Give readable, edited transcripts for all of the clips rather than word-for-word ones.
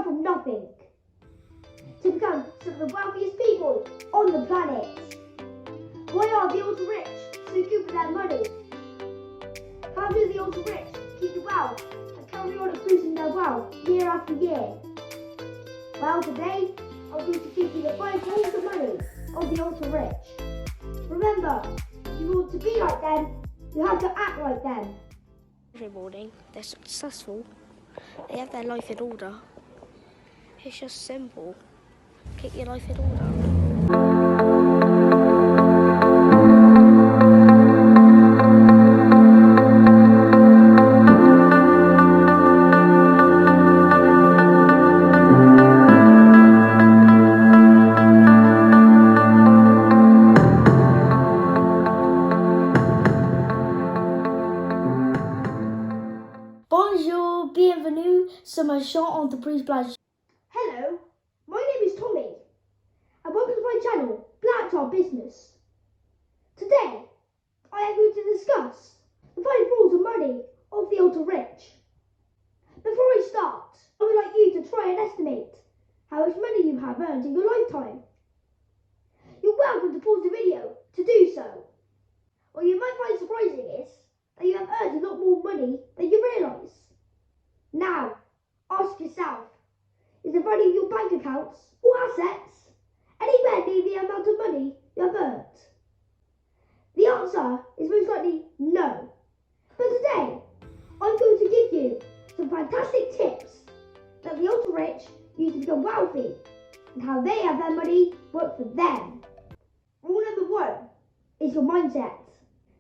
from nothing to become some of the wealthiest people on the planet. Why are the ultra rich so good with their money? How do the ultra rich keep the wealth and carry on increasing their wealth year after year? Well, today I'm going to give you the 5 rules of money of the ultra rich. Remember, if you want to be like them, you have to act like them. Every morning, they're successful. They have their life in order. It's just simple. Keep your life in order. Bonjour, bienvenue sur ma chaîne entreprise Blanchard. Hello, my name is Tommy, and welcome to my channel, Blanchard Business. Today, I am going to discuss the 5 rules of money of the ultra rich. Before I start, I would like you to try and estimate how much money you have earned in your lifetime. You're welcome to pause the video to do so. What you might find surprising is that you have earned a lot more money than you realise. Now, ask yourself, is the value of your bank accounts or assets anywhere near the amount of money you have earned? The answer is most likely no. But today, I'm going to give you some fantastic tips that the ultra rich use to become wealthy and how they have their money work for them. Rule number 1 is your mindset.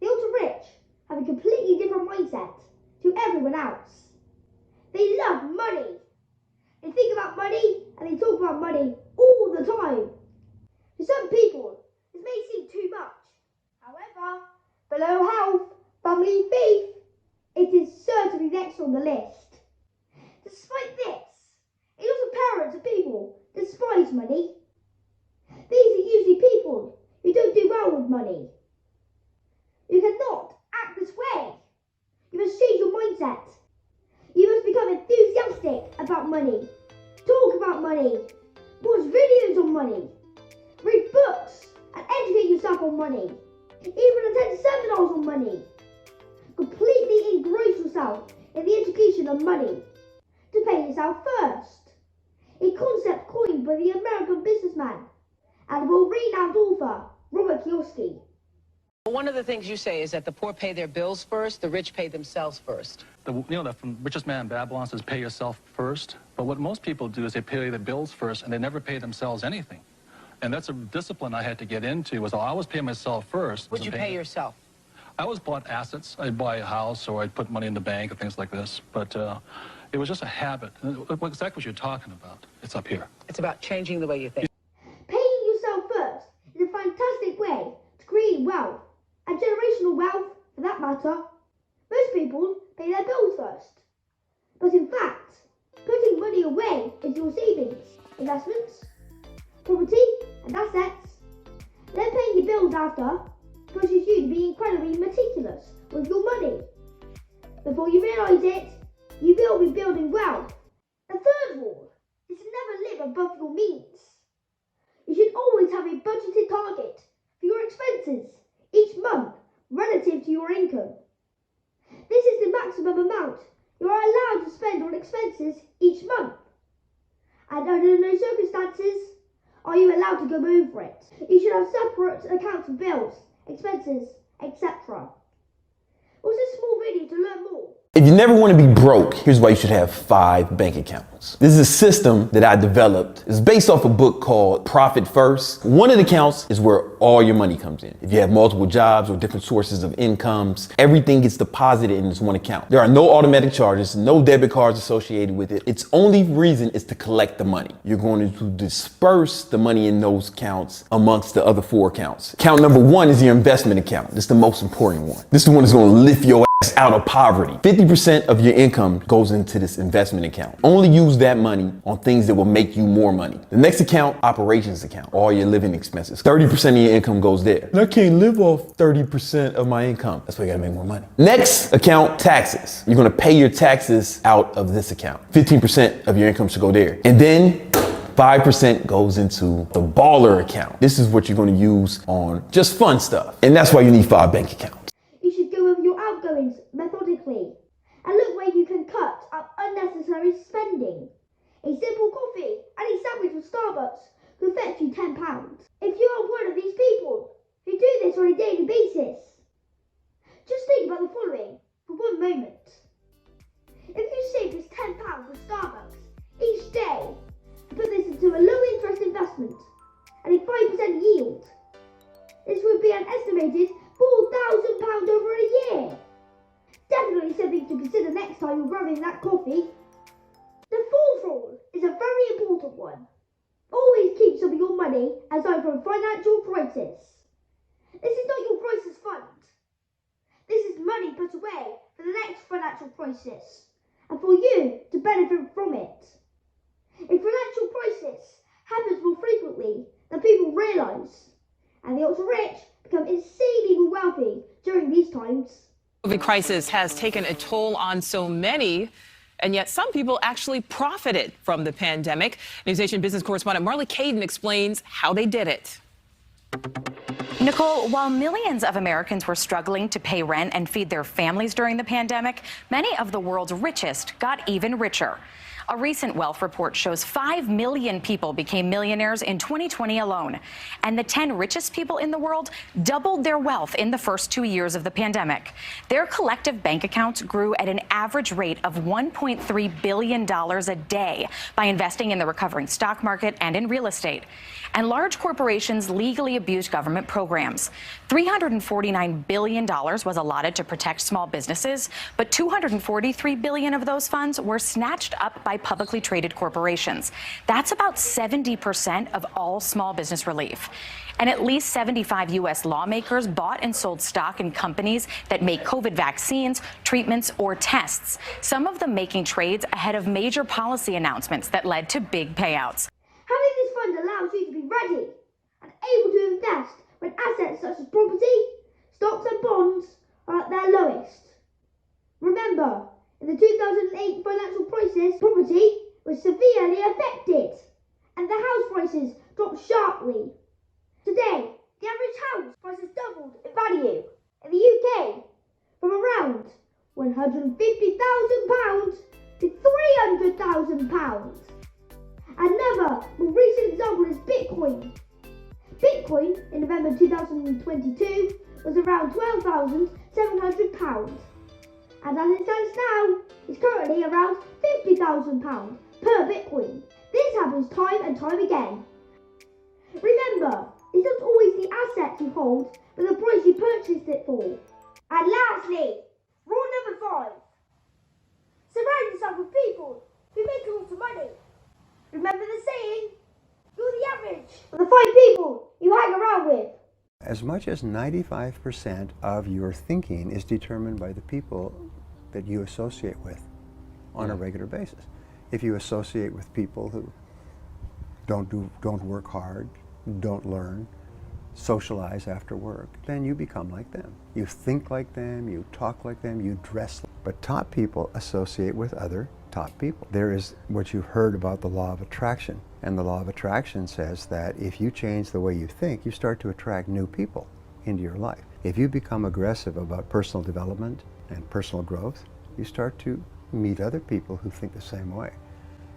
The ultra rich have a completely different mindset to everyone else. They love money. They think about money and they talk about money all the time. To some people, this may seem too much. However, below health, family and faith, it is certainly next on the list. Despite this, a lot of parents and people despise money. These are usually people who don't do well with money. You cannot act this way. You must change your mindset. You must become enthusiastic about money. Talk about money. Watch videos on money. Read books and educate yourself on money. Even attend seminars on money. Completely engross yourself in the education of money. To pay yourself first. A concept coined by the American businessman and world-renowned author Robert Kiyosaki. One of the things you say is that the poor pay their bills first, the rich pay themselves first. The richest man in Babylon says pay yourself first. But what most people do is they pay their bills first and they never pay themselves anything. And that's a discipline I had to get into, was I always pay myself first. Would you pay yourself? I always bought assets. I'd buy a house or I'd put money in the bank and things like this. But it was just a habit. Exactly what you're talking about. It's up here. It's about changing the way you think. Paying yourself first is a fantastic way to create wealth, and generational wealth for that matter. Most people pay their bills first. But in fact, putting money away into your savings, investments, property and assets, then paying your bills after, pushes you to be incredibly meticulous with your money. Before you realise it, you will be building wealth. The third rule is to never live above your means. You should always have a budgeted target for your expenses each month relative to your income. This is the maximum amount you are allowed to spend on expenses each month. And under no circumstances are you allowed to go over it. You should have separate accounts for bills, expenses, etc. Watch this small video to learn more. If you never want to be broke, here's why you should have 5 bank accounts. This is a system that I developed. It's based off a book called Profit First. One of the accounts is where all your money comes in. If you have multiple jobs or different sources of incomes, everything gets deposited in this one account. There are no automatic charges, no debit cards associated with it. Its only reason is to collect the money. You're going to disperse the money in those accounts amongst the other 4 accounts. Account number 1 is your investment account. This is the most important one. This is the one that's going to lift your out of poverty. 50% of your income goes into this investment account. Only use that money on things that will make you more money. The next account, operations account, all your living expenses. 30% of your income goes there. And I can't live off 30% of my income. That's why you gotta make more money. Next account, taxes. You're gonna pay your taxes out of this account. 15% of your income should go there. And then 5% goes into the baller account. This is what you're gonna use on just fun stuff. And that's why you need 5 bank accounts. You should go over your outgoings methodically and look where you can cut out unnecessary spending. A simple coffee and a sandwich from Starbucks could fetch you £10. If you are one of these people who do this on a daily basis, just think about the following for one moment. If you save this £10 from Starbucks each day and put this into a low interest investment and a 5% yield, this would be an estimated £4,000 over a year. Definitely something to consider next time you're grabbing that coffee. The fourth rule is a very important one. Always keep some of your money aside from financial crisis. This is not your crisis fund. This is money put away for the next financial crisis and for you to benefit from it. A financial crisis happens more frequently than people realise, and the ultra-rich become insanely wealthy during these times. The crisis has taken a toll on so many, and yet some people actually profited from the pandemic. NewsNation business correspondent Marley Caden explains how they did it. Nicole, while millions of Americans were struggling to pay rent and feed their families during the pandemic, many of the world's richest got even richer. A recent wealth report shows 5 million people became millionaires in 2020 alone. And the 10 richest people in the world doubled their wealth in the first 2 years of the pandemic. Their collective bank accounts grew at an average rate of $1.3 billion a day by investing in the recovering stock market and in real estate. And large corporations legally abused government programs. $349 billion was allotted to protect small businesses, but $243 billion of those funds were snatched up by publicly traded corporations. That's about 70% of all small business relief. And at least 75 U.S. lawmakers bought and sold stock in companies that make COVID vaccines, treatments, or tests, some of them making trades ahead of major policy announcements that led to big payouts. Having this fund allows you to be ready and able to invest when assets such as property, stocks and bonds are at their lowest. Remember, in the 2008 financial crisis, property was severely affected and the house prices dropped sharply. Today, the average house price has doubled in value in the UK from around £150,000 to £300,000. Another more recent example is Bitcoin. Bitcoin in November 2022 was around £12,700, and as it stands now, it's currently around £50,000 per Bitcoin. This happens time and time again. Remember, it's not always the asset you hold, but the price you purchased it for. And lastly, rule number 5. Surround yourself with people who make lots of money. Remember the saying, you're the average of the 5 people you hang around with. As much as 95% of your thinking is determined by the people that you associate with on a regular basis. If you associate with people who don't work hard, don't learn, socialize after work, then you become like them. You think like them, you talk like them, you dress like them. But top people associate with other top people. There is what you've heard about the law of attraction. And the law of attraction says that if you change the way you think, you start to attract new people into your life. If you become aggressive about personal development and personal growth, you start to meet other people who think the same way.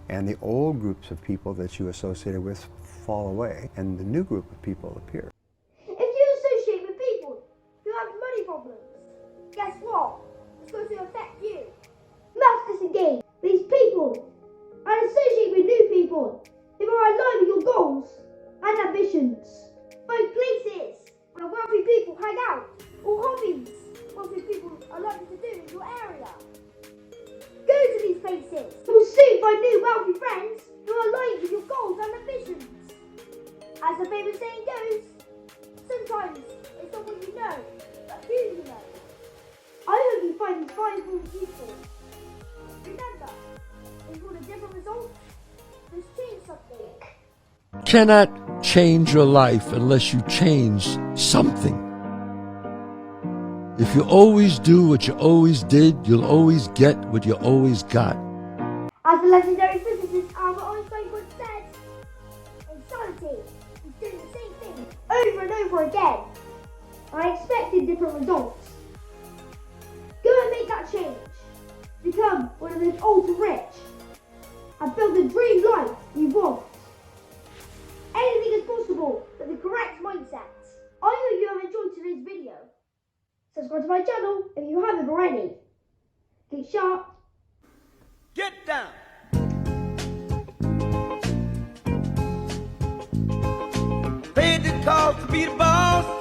And the old groups of people that you associated with fall away, and the new group of people appear. If you associate with people who have money problems, guess what? It's going to affect you. You must disengage these people and associate with new people who are aligned with your goals and ambitions. Find places where wealthy people hang out, or hobbies wealthy people are likely to do in your area. Go to these places. You will soon find new wealthy friends who are aligned with your goals and ambitions. As the famous saying goes, sometimes it's not what you know, but who you know. I hope you find these 5 rules useful. Remember, if you want a different result, just change something. Cannot change your life unless you change something. If you always do what you always did, you'll always get what you always got. As the legendary physicist Albert Einstein once said, insanity is doing the same thing over and over again. I expected different results. Go and make that change. Become one of those ultra rich and build the dream life you want. Anything is possible with the correct mindset. I hope you have enjoyed today's video. Subscribe to my channel if you haven't already. Keep sharp. Get down. Paid the cost to be the boss.